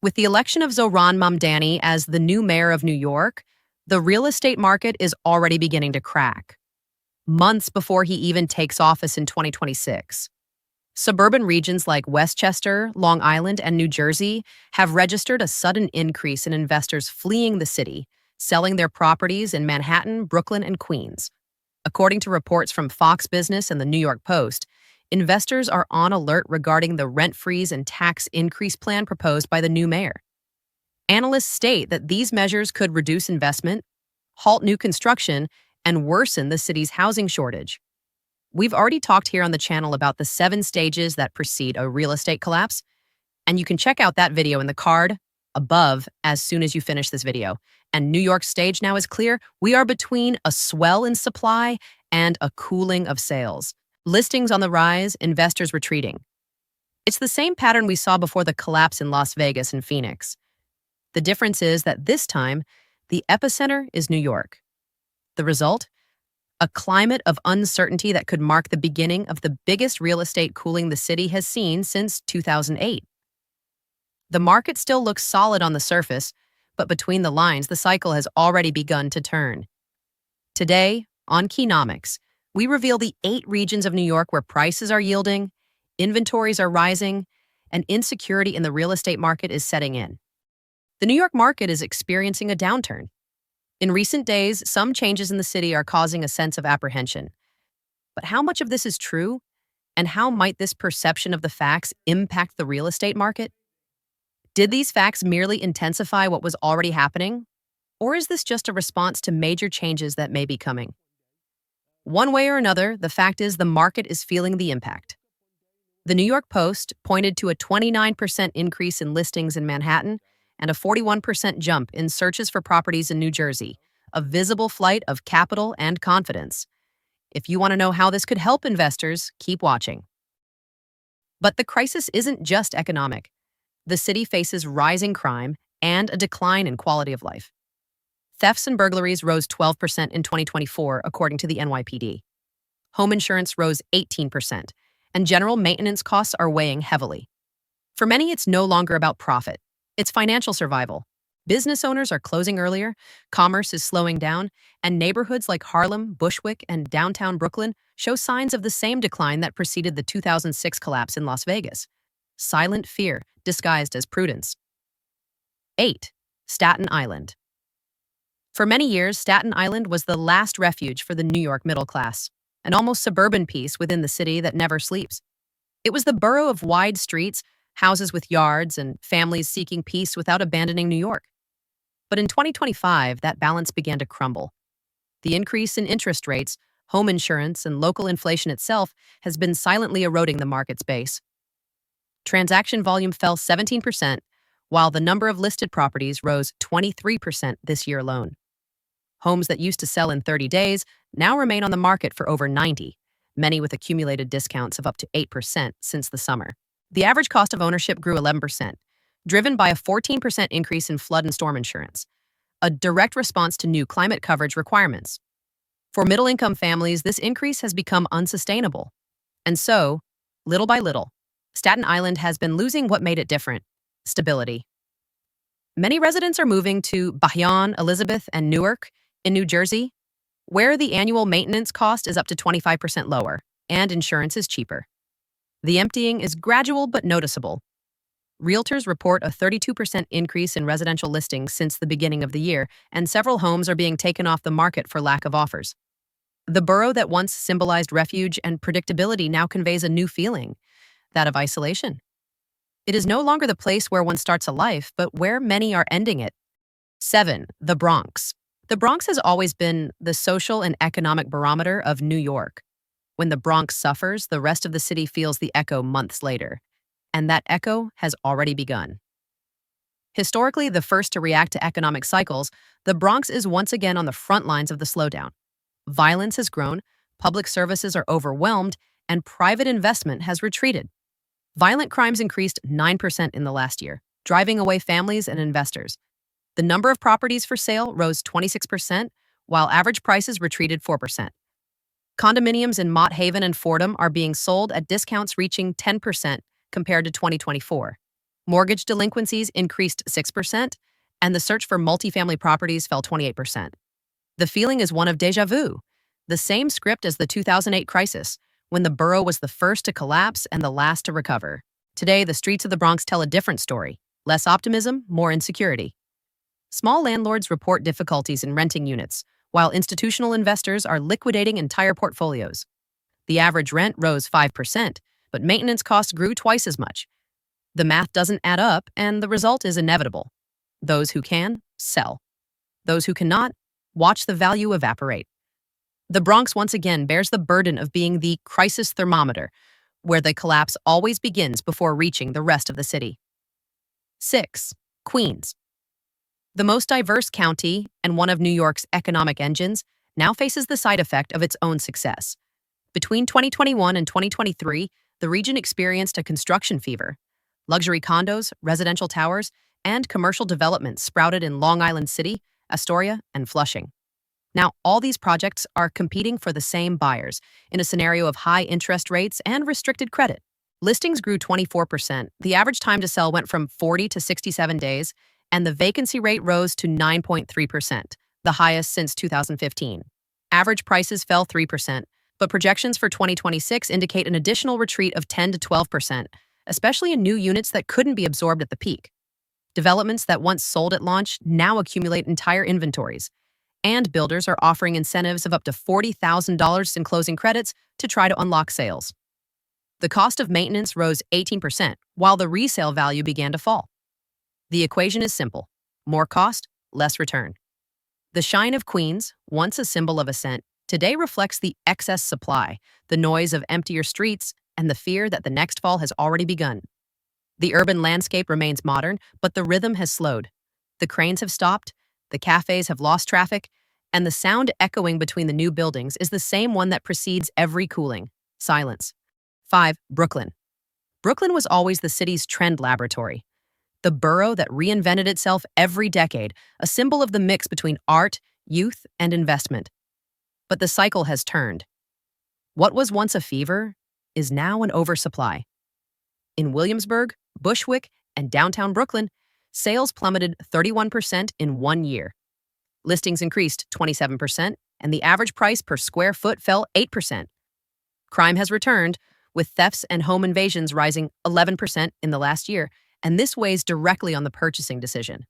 With the election of Zohran Mamdani as the new mayor of New York, the real estate market is already beginning to crack, months before he even takes office in 2026. Suburban regions like Westchester, Long Island, and New Jersey have registered a sudden increase in investors fleeing the city, selling their properties in Manhattan, Brooklyn, and Queens. According to reports from Fox Business and the New York Post, investors are on alert regarding the rent freeze and tax increase plan proposed by the new mayor. Analysts state that these measures could reduce investment, halt new construction, and worsen the city's housing shortage. We've already talked here on the channel about the 7 stages that precede a real estate collapse, and you can check out that video in the card above as soon as you finish this video. And New York's stage now is clear. We are between a swell in supply and a cooling of sales. Listings on the rise, investors retreating. It's the same pattern we saw before the collapse in Las Vegas and Phoenix. The difference is that this time, the epicenter is New York. The result? A climate of uncertainty that could mark the beginning of the biggest real estate cooling the city has seen since 2008. The market still looks solid on the surface, but between the lines, the cycle has already begun to turn. Today, on Keynomics, we reveal the 8 regions of New York where prices are yielding, inventories are rising, and insecurity in the real estate market is setting in. The New York market is experiencing a downturn. In recent days, some changes in the city are causing a sense of apprehension. But how much of this is true? And how might this perception of the facts impact the real estate market? Did these facts merely intensify what was already happening? Or is this just a response to major changes that may be coming? One way or another, the fact is the market is feeling the impact. The New York Post pointed to a 29% increase in listings in Manhattan and a 41% jump in searches for properties in New Jersey, a visible flight of capital and confidence. If you want to know how this could help investors, keep watching. But the crisis isn't just economic. The city faces rising crime and a decline in quality of life. Thefts and burglaries rose 12% in 2024, according to the NYPD. Home insurance rose 18%, and general maintenance costs are weighing heavily. For many, it's no longer about profit. It's financial survival. Business owners are closing earlier, commerce is slowing down, and neighborhoods like Harlem, Bushwick, and downtown Brooklyn show signs of the same decline that preceded the 2006 collapse in Las Vegas. Silent fear disguised as prudence. 8. Staten Island. For many years, Staten Island was the last refuge for the New York middle class, an almost suburban piece within the city that never sleeps. It was the borough of wide streets, houses with yards, and families seeking peace without abandoning New York. But in 2025, that balance began to crumble. The increase in interest rates, home insurance, and local inflation itself has been silently eroding the market's base. Transaction volume fell 17%, while the number of listed properties rose 23% this year alone. Homes that used to sell in 30 days now remain on the market for over 90, many with accumulated discounts of up to 8% since the summer. The average cost of ownership grew 11%, driven by a 14% increase in flood and storm insurance, a direct response to new climate coverage requirements. For middle-income families, this increase has become unsustainable. And so, little by little, Staten Island has been losing what made it different: stability. Many residents are moving to Bayonne, Elizabeth, and Newark in New Jersey, where the annual maintenance cost is up to 25% lower and insurance is cheaper. The emptying is gradual but noticeable. Realtors report a 32% increase in residential listings since the beginning of the year, and several homes are being taken off the market for lack of offers. The borough that once symbolized refuge and predictability now conveys a new feeling, that of isolation. It is no longer the place where one starts a life, but where many are ending it. 7. The Bronx. The Bronx has always been the social and economic barometer of New York. When the Bronx suffers, the rest of the city feels the echo months later. And that echo has already begun. Historically, the first to react to economic cycles, the Bronx is once again on the front lines of the slowdown. Violence has grown, public services are overwhelmed, and private investment has retreated. Violent crimes increased 9% in the last year, driving away families and investors. The number of properties for sale rose 26%, while average prices retreated 4%. Condominiums in Mott Haven and Fordham are being sold at discounts reaching 10% compared to 2024. Mortgage delinquencies increased 6%, and the search for multifamily properties fell 28%. The feeling is one of déjà vu, the same script as the 2008 crisis, when the borough was the first to collapse and the last to recover. Today, the streets of the Bronx tell a different story: less optimism, more insecurity. Small landlords report difficulties in renting units, while institutional investors are liquidating entire portfolios. The average rent rose 5%, but maintenance costs grew twice as much. The math doesn't add up, and the result is inevitable. Those who can, sell. Those who cannot, watch the value evaporate. The Bronx once again bears the burden of being the crisis thermometer, where the collapse always begins before reaching the rest of the city. 6. Queens. The most diverse county and one of New York's economic engines now faces the side effect of its own success. Between 2021 and 2023, the region experienced a construction fever. Luxury condos, residential towers, and commercial developments sprouted in Long Island City, Astoria, and Flushing. Now, all these projects are competing for the same buyers in a scenario of high interest rates and restricted credit. Listings grew 24%. The average time to sell went from 40 to 67 days, and the vacancy rate rose to 9.3%, the highest since 2015. Average prices fell 3%, but projections for 2026 indicate an additional retreat of 10 to 12%, especially in new units that couldn't be absorbed at the peak. Developments that once sold at launch now accumulate entire inventories, and builders are offering incentives of up to $40,000 in closing credits to try to unlock sales. The cost of maintenance rose 18%, while the resale value began to fall. The equation is simple: more cost, less return. The shine of Queens, once a symbol of ascent, today reflects the excess supply, the noise of emptier streets, and the fear that the next fall has already begun. The urban landscape remains modern, but the rhythm has slowed. The cranes have stopped, the cafes have lost traffic, and the sound echoing between the new buildings is the same one that precedes every cooling: silence. 5. Brooklyn. Brooklyn was always the city's trend laboratory. The borough that reinvented itself every decade, a symbol of the mix between art, youth, and investment. But the cycle has turned. What was once a fever is now an oversupply. In Williamsburg, Bushwick, and downtown Brooklyn, sales plummeted 31% in 1 year. Listings increased 27%, and the average price per square foot fell 8%. Crime has returned, with thefts and home invasions rising 11% in the last year, and this weighs directly on the purchasing decision.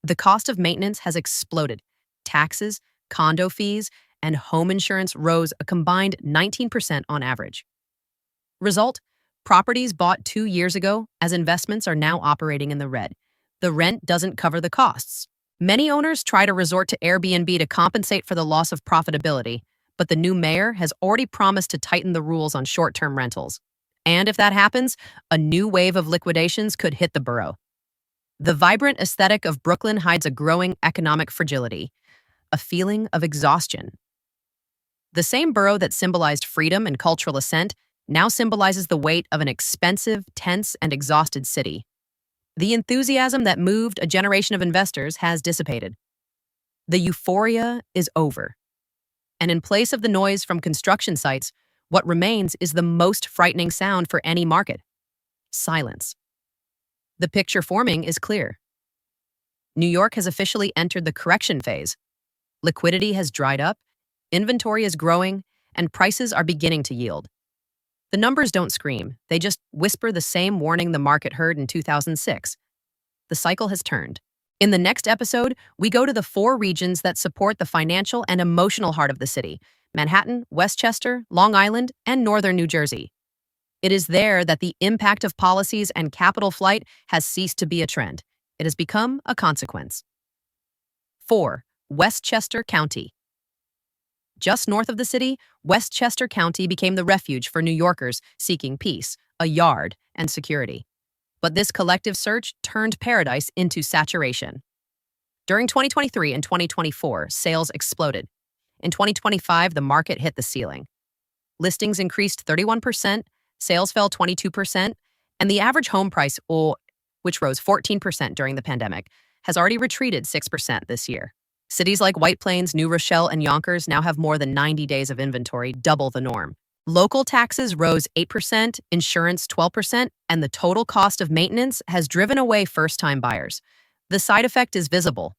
The cost of maintenance has exploded. Taxes, condo fees, and home insurance rose a combined 19% on average. Result: properties bought 2 years ago as investments are now operating in the red. The rent doesn't cover the costs. Many owners try to resort to Airbnb to compensate for the loss of profitability, but the new mayor has already promised to tighten the rules on short-term rentals. And if that happens, a new wave of liquidations could hit the borough. The vibrant aesthetic of Brooklyn hides a growing economic fragility, a feeling of exhaustion. The same borough that symbolized freedom and cultural ascent now symbolizes the weight of an expensive, tense, and exhausted city. The enthusiasm that moved a generation of investors has dissipated. The euphoria is over. And in place of the noise from construction sites, what remains is the most frightening sound for any market: silence. The picture forming is clear. New York has officially entered the correction phase. Liquidity has dried up, inventory is growing, and prices are beginning to yield. The numbers don't scream, they just whisper the same warning the market heard in 2006. The cycle has turned. In the next episode, we go to the 4 regions that support the financial and emotional heart of the city: Manhattan, Westchester, Long Island, and northern New Jersey. It is there that the impact of policies and capital flight has ceased to be a trend. It has become a consequence. 4. Westchester County. Just north of the city, Westchester County became the refuge for New Yorkers seeking peace, a yard, and security. But this collective search turned paradise into saturation. During 2023 and 2024, sales exploded. In 2025, the market hit the ceiling. Listings increased 31%, sales fell 22%, and the average home price, which rose 14% during the pandemic, has already retreated 6% this year. Cities like White Plains, New Rochelle, and Yonkers now have more than 90 days of inventory, double the norm. Local taxes rose 8%, insurance 12%, and the total cost of maintenance has driven away first-time buyers. The side effect is visible.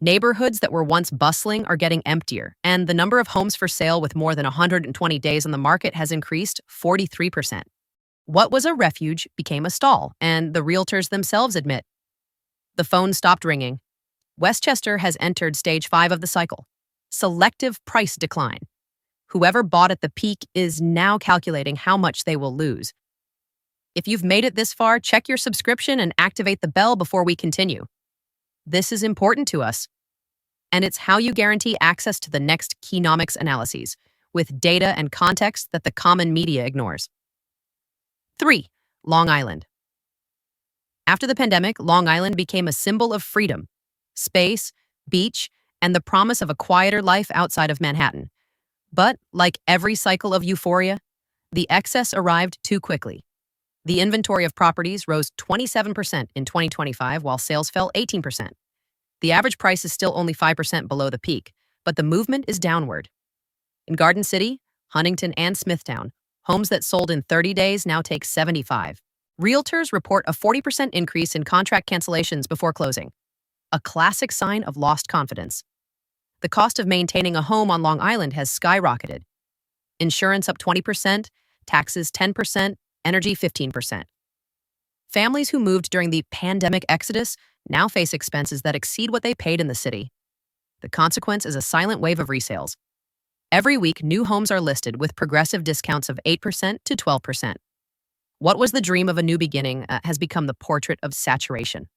Neighborhoods that were once bustling are getting emptier, and the number of homes for sale with more than 120 days on the market has increased 43%. What was a refuge became a stall, and the realtors themselves admit. The phone stopped ringing. Westchester has entered stage 5 of the cycle. Selective price decline. Whoever bought at the peak is now calculating how much they will lose. If you've made it this far, check your subscription and activate the bell before we continue. This is important to us, and it's how you guarantee access to the next Keynomics analyses, with data and context that the common media ignores. 3. Long Island. After the pandemic, Long Island became a symbol of freedom, space, beach, and the promise of a quieter life outside of Manhattan. But, like every cycle of euphoria, the excess arrived too quickly. The inventory of properties rose 27% in 2025, while sales fell 18%. The average price is still only 5% below the peak, but the movement is downward. In Garden City, Huntington, and Smithtown, homes that sold in 30 days now take 75. Realtors report a 40% increase in contract cancellations before closing, a classic sign of lost confidence. The cost of maintaining a home on Long Island has skyrocketed. Insurance up 20%, taxes 10%, energy 15%. Families who moved during the pandemic exodus now face expenses that exceed what they paid in the city. The consequence is a silent wave of resales. Every week, new homes are listed with progressive discounts of 8% to 12%. What was the dream of a new beginning has become the portrait of saturation.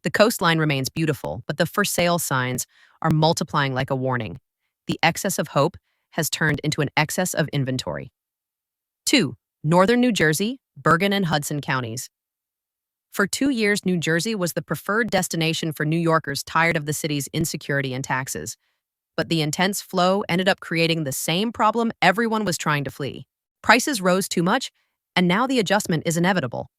The coastline remains beautiful, but the for sale signs are multiplying like a warning. The excess of hope has turned into an excess of inventory. 2. Northern New Jersey, Bergen and Hudson counties. For 2 years, New Jersey was the preferred destination for New Yorkers tired of the city's insecurity and taxes. But the intense flow ended up creating the same problem everyone was trying to flee. Prices rose too much, and now the adjustment is inevitable.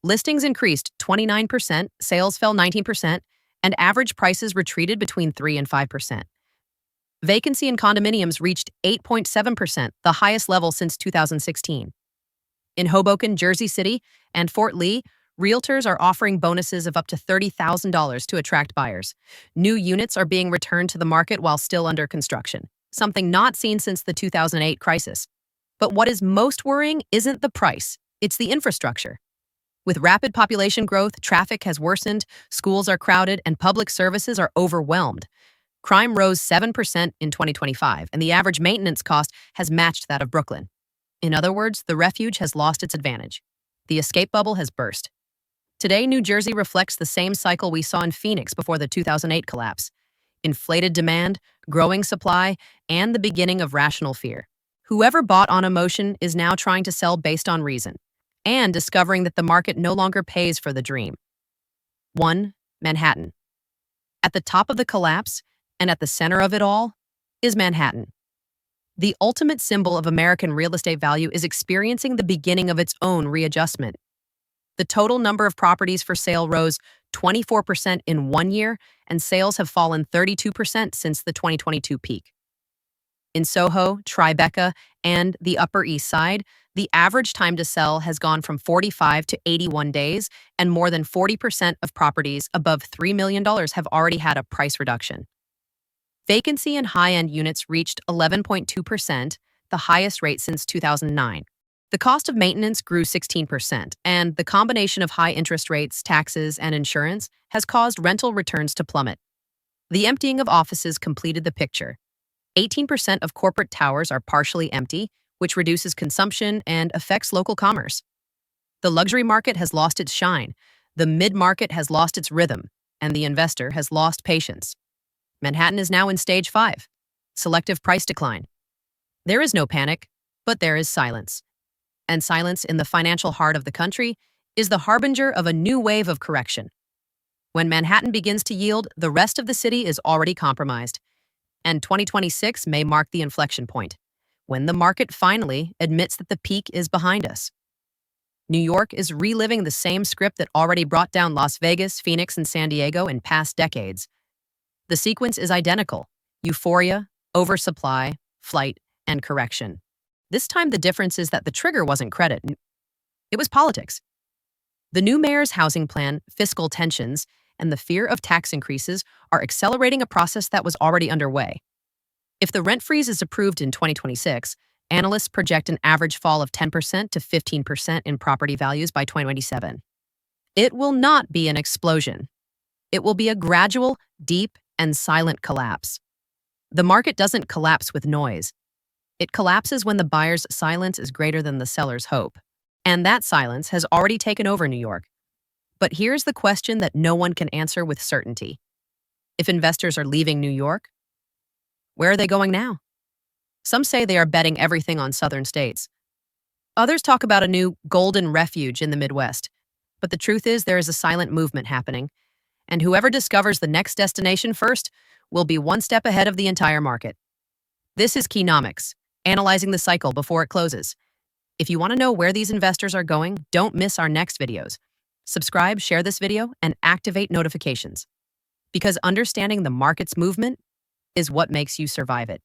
Listings increased 29%, sales fell 19%, and average prices retreated between 3 and 5%. Vacancy in condominiums reached 8.7%, the highest level since 2016. In Hoboken, Jersey City, and Fort Lee, realtors are offering bonuses of up to $30,000 to attract buyers. New units are being returned to the market while still under construction, something not seen since the 2008 crisis. But what is most worrying isn't the price, it's the infrastructure. With rapid population growth, traffic has worsened, schools are crowded, and public services are overwhelmed. Crime rose 7% in 2025, and the average maintenance cost has matched that of Brooklyn. In other words, the refuge has lost its advantage. The escape bubble has burst. Today, New Jersey reflects the same cycle we saw in Phoenix before the 2008 collapse. Inflated demand, growing supply, and the beginning of rational fear. Whoever bought on emotion is now trying to sell based on reason, and discovering that the market no longer pays for the dream. 1. Manhattan. At the top of the collapse, and at the center of it all, is Manhattan. The ultimate symbol of American real estate value is experiencing the beginning of its own readjustment. The total number of properties for sale rose 24% in 1 year, and sales have fallen 32% since the 2022 peak. In Soho, Tribeca, and the Upper East Side, the average time to sell has gone from 45 to 81 days, and more than 40% of properties above $3 million have already had a price reduction. Vacancy in high-end units reached 11.2%, the highest rate since 2009. The cost of maintenance grew 16%, and the combination of high interest rates, taxes, and insurance has caused rental returns to plummet. The emptying of offices completed the picture. 18% of corporate towers are partially empty, which reduces consumption and affects local commerce. The luxury market has lost its shine, the mid-market has lost its rhythm, and the investor has lost patience. Manhattan is now in stage 5, selective price decline. There is no panic, but there is silence. And silence in the financial heart of the country is the harbinger of a new wave of correction. When Manhattan begins to yield, the rest of the city is already compromised. And 2026 may mark the inflection point, when the market finally admits that the peak is behind us. New York is reliving the same script that already brought down Las Vegas, Phoenix, and San Diego in past decades. The sequence is identical: euphoria, oversupply, flight, and correction. This time, the difference is that the trigger wasn't credit, it was politics. The new mayor's housing plan, fiscal tensions, and the fear of tax increases are accelerating a process that was already underway. If the rent freeze is approved in 2026, analysts project an average fall of 10% to 15% in property values by 2027. It will not be an explosion. It will be a gradual, deep, and silent collapse. The market doesn't collapse with noise. It collapses when the buyer's silence is greater than the seller's hope. And that silence has already taken over New York. But here's the question that no one can answer with certainty. If investors are leaving New York, where are they going now? Some say they are betting everything on southern states. Others talk about a new golden refuge in the Midwest. But the truth is there is a silent movement happening, and whoever discovers the next destination first will be one step ahead of the entire market. This is Keynomics, analyzing the cycle before it closes. If you want to know where these investors are going, don't miss our next videos. Subscribe, share this video, and activate notifications. Because understanding the market's movement is what makes you survive it.